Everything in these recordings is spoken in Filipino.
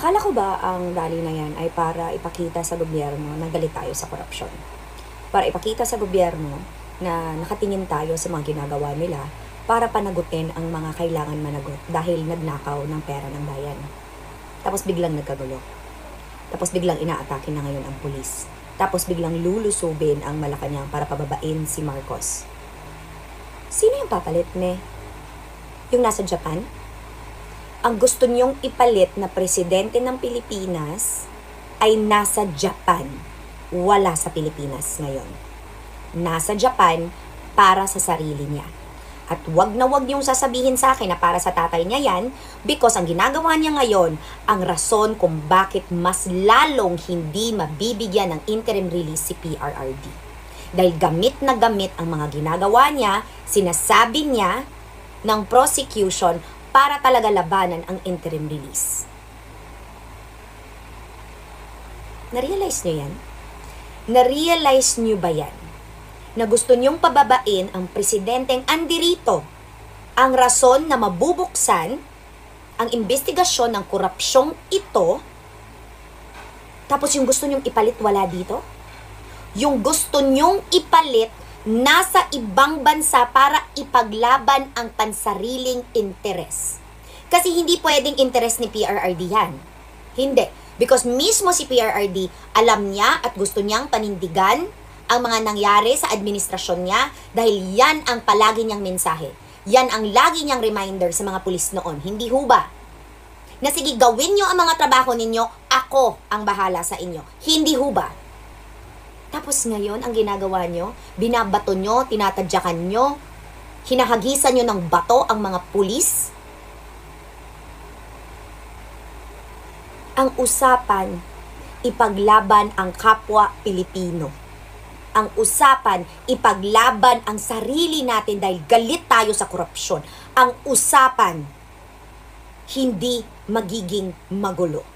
Akala ko ba ang rally na yan ay para ipakita sa gobyerno na galit tayo sa korupsyon? Para ipakita sa gobyerno na nakatingin tayo sa mga ginagawa nila para panagutin ang mga kailangan managot dahil nagnakaw ng pera ng bayan. Tapos biglang nagkagulo. Tapos biglang inaatake na ngayon ang pulis. Tapos biglang lulusubin ang Malacanang para pababain si Marcos. Sino yung papalit, ne? Yung nasa Japan? Ang gusto niyong ipalit na presidente ng Pilipinas ay nasa Japan, wala sa Pilipinas ngayon. Nasa Japan para sa sarili niya. At wag na wag niyong sasabihin sa akin na para sa tatay niya yan because ang ginagawa niya ngayon, ang rason kung bakit mas lalong hindi mabibigyan ng interim release si PRRD. Dahil gamit na gamit ang mga ginagawa niya, sinasabi niya ng prosecution para talaga labanan ang interim release. Na-realize niyo yan? Na-realize niyo ba yan? Na gusto niyong pababain ang presidenteng andirito ang rason na mabubuksan ang investigasyon ng korupsyong ito, tapos yung gusto niyong ipalit wala dito? Yung gusto niyong ipalit nasa ibang bansa para ipaglaban ang pansariling interes. Kasi hindi pwedeng interes ni PRRD yan. Hindi. Because mismo si PRRD, alam niya at gusto niyang panindigan ang mga nangyari sa administrasyon niya dahil yan ang palagi niyang mensahe. Yan ang lagi niyang reminder sa mga pulis noon. Hindi ho ba? Na sige, gawin niyo ang mga trabaho ninyo, ako ang bahala sa inyo. Hindi ho ba? Tapos ngayon, ang ginagawa nyo, binabato nyo, tinatadyakan nyo, hinahagisan nyo ng bato ang mga pulis. Ang usapan, ipaglaban ang kapwa Pilipino. Ang usapan, ipaglaban ang sarili natin dahil galit tayo sa korupsyon. Ang usapan, hindi magiging magulo.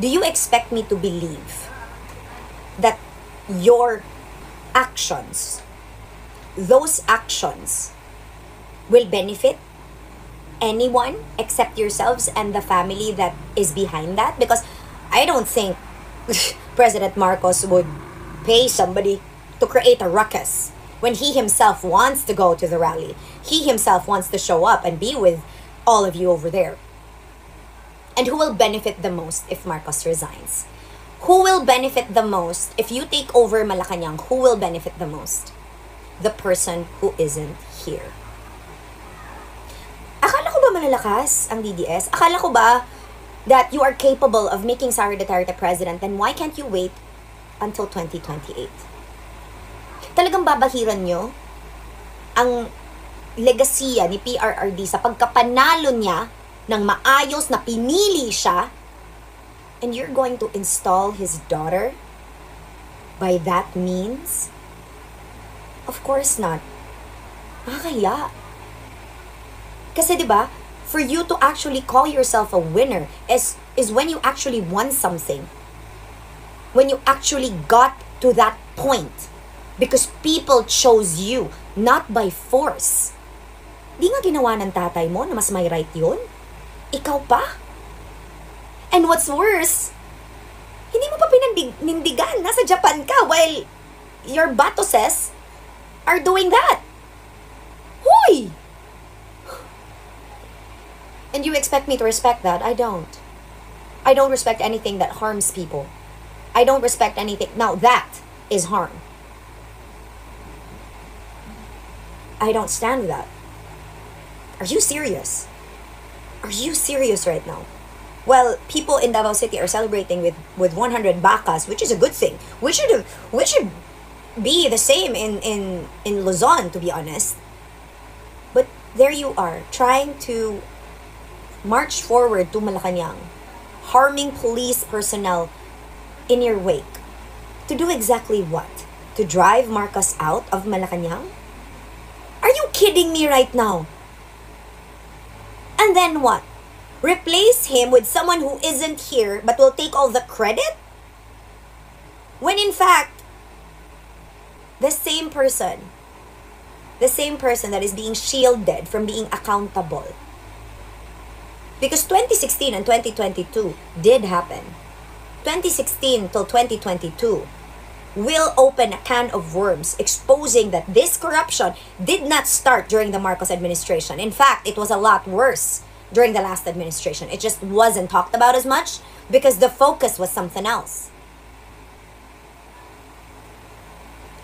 Do you expect me to believe that your actions, those actions, will benefit anyone except yourselves and the family that is behind that? Because I don't think President Marcos would pay somebody to create a ruckus when he himself wants to go to the rally. He himself wants to show up and be with all of you over there. And who will benefit the most if Marcos resigns? Who will benefit the most if you take over Malacanang? Who will benefit the most? The person who isn't here. Akala ko ba malalakas ang DDS? Akala ko ba that you are capable of making Sara Duterte president? Then why can't you wait until 2028? Talagang babahiran nyo ang legasiya ni PRRD sa pagkapanalo niya ng maayos na pinili siya, and you're going to install his daughter by that means? Of course not. Nakakahiya. Kasi 'di ba, for you to actually call yourself a winner is when you actually won something. When you actually got to that point. Because people chose you, not by force. Di nga ginawa ng tatay mo na mas may right yun? Ikaw pa? And what's worse, hindi mo pa pinanindigan. Nasa Japan ka while your bosses are doing that. Huy! And you expect me to respect that? I don't. I don't respect anything that harms people. I don't respect anything. Now that is harm. I don't stand with that. Are you serious? Are you serious right now? Well, people in Davao City are celebrating with 100 bacas, which is a good thing. We should be the same in Luzon, to be honest. But there you are, trying to march forward to Malacanang, harming police personnel in your wake. To do exactly what? To drive Marcos out of Malacanang? Are you kidding me right now? And then what? Replace him with someone who isn't here but will take all the credit? When in fact, the same person that is being shielded from being accountable Because 2016 and 2022 did happen. 2016 till 2022 will open a can of worms exposing that this corruption did not start during the Marcos administration. In fact, it was a lot worse during the last administration. It just wasn't talked about as much because the focus was something else.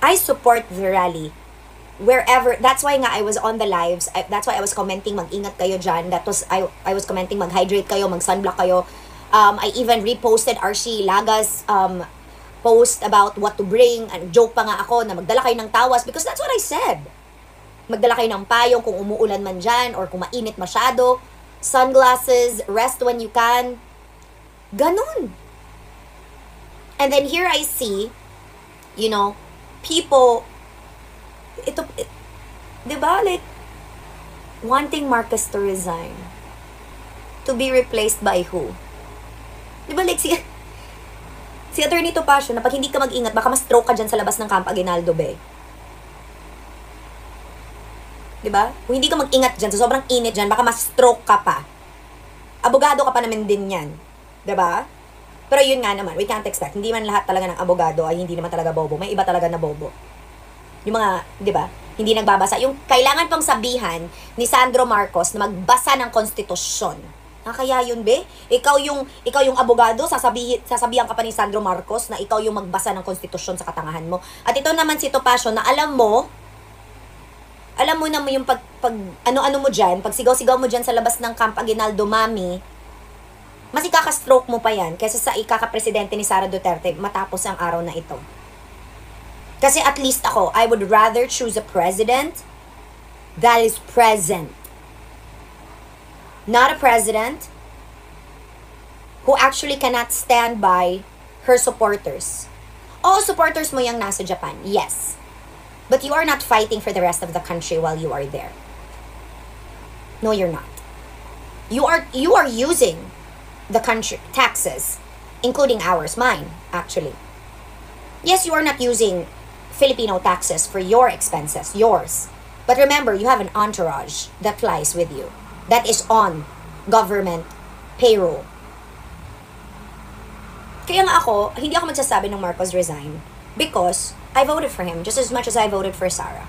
I support the rally wherever. That's why nga I was on the lives. That's why I was commenting, mag-ingat kayo dyan. I was commenting, mag-hydrate kayo, mag-sunblock kayo. I even reposted Archie Laga's post about what to bring. Joke pa nga ako na magdala kayo ng tawas because that's what I said. Magdala kayo ng payong kung umuulan man dyan or kung mainit masyado. Sunglasses, rest when you can. Ganon. And then here I see, you know, people, diba, like, wanting Marcos to resign. To be replaced by who? Diba, like, si Attorney Topacio, na pag hindi ka mag-ingat, baka ma-stroke ka dyan sa labas ng Camp Aguinaldo, be. Diba? Kung hindi ka mag-ingat dyan, sa sobrang init dyan, baka ma-stroke ka pa. Abogado ka pa naman din yan. Diba? Pero yun nga naman, we can't expect. Hindi man lahat talaga ng abogado ay hindi naman talaga bobo. May iba talaga na bobo. Yung mga, di ba, hindi nagbabasa. Yung kailangan pang sabihan ni Sandro Marcos na magbasa ng konstitusyon. Kaya yun, be? Ikaw yung abogado, sasabihan ka pa ni Sandro Marcos na ikaw yung magbasa ng konstitusyon sa katangahan mo. At ito naman si Topacio na alam mo na mo yung ano-ano mo dyan, pag sigaw-sigaw mo dyan sa labas ng Camp Aguinaldo, mami, mas ikaka-stroke mo pa yan kaysa sa ikaka-presidente ni Sara Duterte matapos ang araw na ito. Kasi at least ako, I would rather choose a president that is present. Not a president who actually cannot stand by her supporters. Oo, supporters mo yung nasa Japan, yes. But you are not fighting for the rest of the country while you are there. No, you're not. You are using the country taxes, including ours, mine, actually. Yes, you are not using Filipino taxes for your expenses, yours. But remember, you have an entourage that flies with you, that is on government payroll. Kaya nga ako, hindi ako magsasabi ng Marcos resign because I voted for him just as much as I voted for Sara.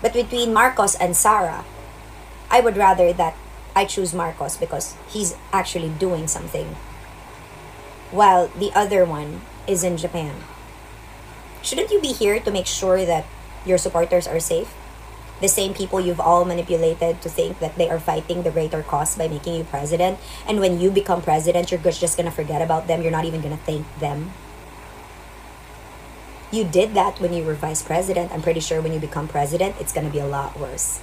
But between Marcos and Sara, I would rather that I choose Marcos because he's actually doing something while the other one is in Japan. Shouldn't you be here to make sure that your supporters are safe? The same people you've all manipulated to think that they are fighting the greater cause by making you president, and when you become president, you're just gonna forget about them. You're not even gonna thank them. You did that when you were vice president. I'm pretty sure when you become president, it's gonna be a lot worse.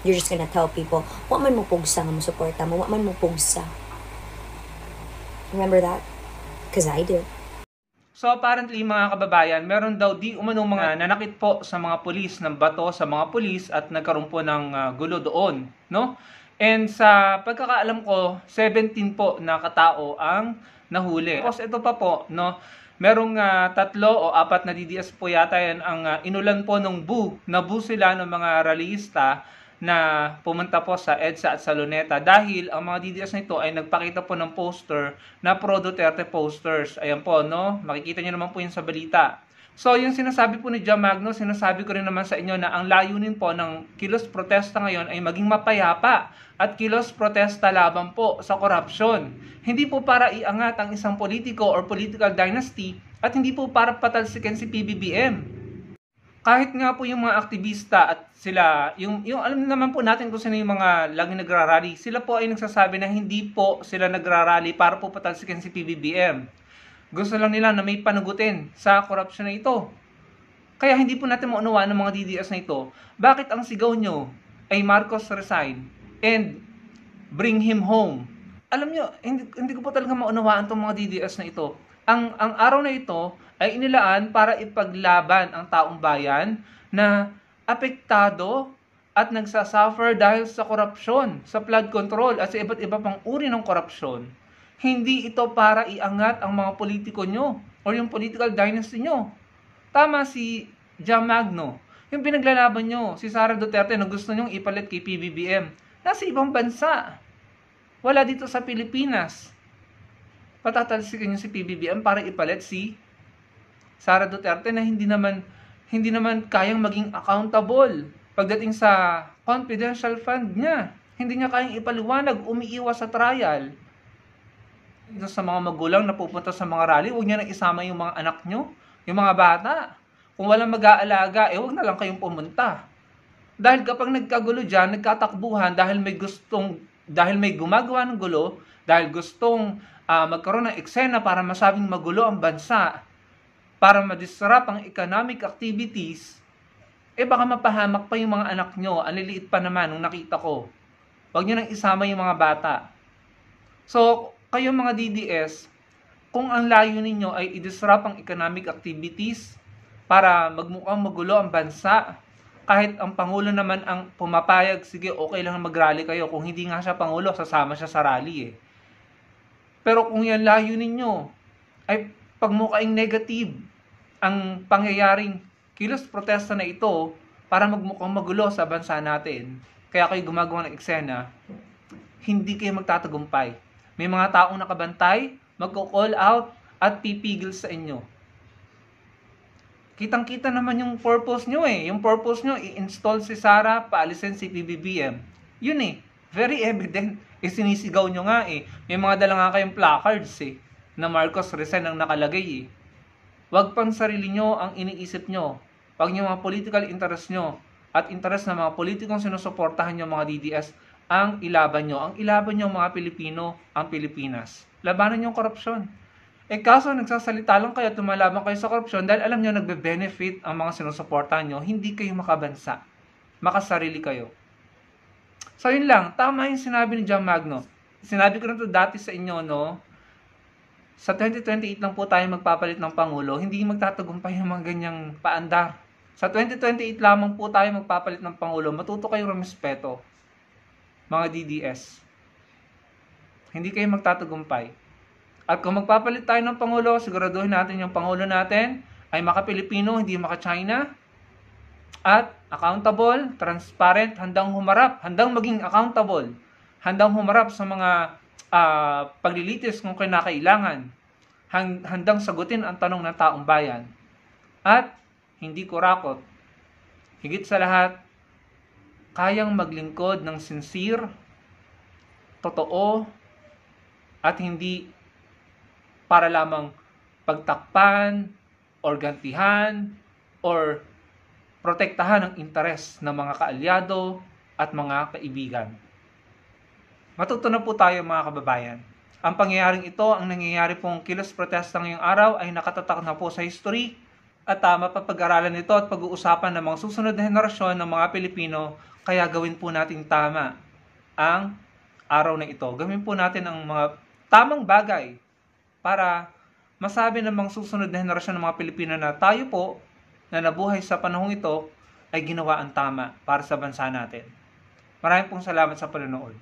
You're just gonna tell people, wa man mo pugsa nga mo suporta mo, wa man mo pugsa. Remember that? Because I did. So apparently mga kababayan, meron daw di umanong mga nanakit po sa mga pulis ng bato sa mga pulis at nagkaroon po ng gulo doon, no? And sa pagkakaalam ko, 17 po na katao ang nahuli. Tapos ito pa po, no? Merong 3 o 4 na DDS po yata yan ang inulan po ng nabu sila ng mga rallyista na pumunta po sa EDSA at sa Luneta dahil ang mga DDS na ito ay nagpakita po ng poster na pro-Duterte posters. Ayan po, no? Makikita nyo naman po yun sa balita. So, yung sinasabi po ni Jam Magno, sinasabi ko rin naman sa inyo na ang layunin po ng kilos protesta ngayon ay maging mapayapa at kilos protesta laban po sa korupsyon. Hindi po para iangat ang isang politiko or political dynasty at hindi po para patalsikin si PBBM. Kahit nga po yung mga aktivista at sila, yung alam naman po natin kung sino yung mga laging nagrarally, sila po ay nagsasabi na hindi po sila nagrarally para po patalsikin si PBBM. Gusto lang nila na may panagutin sa korupsyon na ito. Kaya hindi po natin maunawaan ng mga DDS na ito. Bakit ang sigaw nyo ay Marcos resign and bring him home? Alam nyo, hindi ko po talaga maunawaan itong mga DDS na ito. Ang araw na ito ay inilaan para ipaglaban ang taong bayan na apektado at nagsasuffer dahil sa korupsyon, sa flood control at sa iba't iba pang uri ng korupsyon. Hindi ito para iangat ang mga politiko nyo o yung political dynasty nyo. Tama si Jam Magno. Yung pinaglalaban nyo, si Sara Duterte na gusto nyong ipalit kay PBBM. nasa ibang bansa. Wala dito sa Pilipinas. Patatalsikin niyo si PBBM para ipalit si Sara Duterte na hindi naman kayang maging accountable pagdating sa confidential fund niya. Hindi niya kayang ipaliwanag, umiiwas sa trial. Ito sa mga magulang na pupunta sa mga rally, huwag niyo nang isama yung mga anak niyo, yung mga bata. Kung walang mag-aalaga, huwag na lang kayong pumunta. Dahil kapag nagkagulo dyan, nagkatakbuhan dahil may gumagawa ng gulo, dahil gustong magkaroon ng eksena para masabing magulo ang bansa, para ma-disrupt ang economic activities, baka mapahamak pa yung mga anak nyo. Ang liliit pa naman nung nakita ko. Huwag nyo nang isama yung mga bata. So, kayo mga DDS, kung ang layo ninyo ay i-disrupt ang economic activities para magmukhang magulo ang bansa, kahit ang Pangulo naman ang pumapayag, sige, okay lang mag-rally kayo. Kung hindi nga siya Pangulo, sasama siya sa rally Pero kung yan layo ninyo, ay pagmukhaing negative ang pangyayaring kilos protesta na ito para magmukhang magulo sa bansa natin, kaya kayo gumagawa ng eksena, hindi kayo magtatagumpay. May mga taong nakabantay, magko-call out at pipigil sa inyo. Kitang-kita naman yung purpose nyo Yung purpose nyo, i-install si Sara, paalisin si PBBM. Yun very evident. Sinisigaw nyo nga May mga dala nga kayong placards na Marcos resign ang nakalagay Huwag pang sarili nyo ang iniisip nyo. Huwag nyo mga political interest nyo at interest ng mga politikong sinusuportahan nyo mga DDS ang ilaban nyo. Ang ilaban nyo mga Pilipino, ang Pilipinas. Labanan nyo ang korupsyon. Kaso nagsasalita lang kayo, tumalaban kayo sa korupsyon dahil alam nyo nagbe-benefit ang mga sinusuportahan nyo, hindi kayo makabansa. Makasarili kayo. So yun lang, tama yung sinabi ni John Magno. Sinabi ko na to dati sa inyo, sa 2028 lang po tayo magpapalit ng Pangulo, hindi magtatagumpay yung mga ganyang paandar. Sa 2028 lamang po tayo magpapalit ng Pangulo, matuto kayong rumespeto, mga DDS. Hindi kayo magtatagumpay. At kung magpapalit tayo ng Pangulo, siguraduhin natin yung Pangulo natin ay maka-Pilipino, hindi maka-China. At accountable, transparent, handang maging accountable, handang humarap sa mga paglilitis kung kinakailangan, handang sagutin ang tanong ng taong bayan, at hindi kurakot. Higit sa lahat, kayang maglingkod ng sincere, totoo, at hindi para lamang pagtakpan, or gantihan, or protektahan ang interes ng mga kaalyado at mga kaibigan. Matuto na po tayo mga kababayan. Ang pangyayaring ito, ang nangyayari pong kilos protesta ngayong araw ay nakatatak na po sa history at mapapag-aralan ito at pag-uusapan ng mga susunod na henerasyon ng mga Pilipino, kaya gawin po natin tama ang araw na ito. Gawin po natin ang mga tamang bagay para masabi ng mga susunod na henerasyon ng mga Pilipino na tayo po na nabuhay sa panahong ito ay ginawa ang tama para sa bansa natin. Maraming pong salamat sa panonood.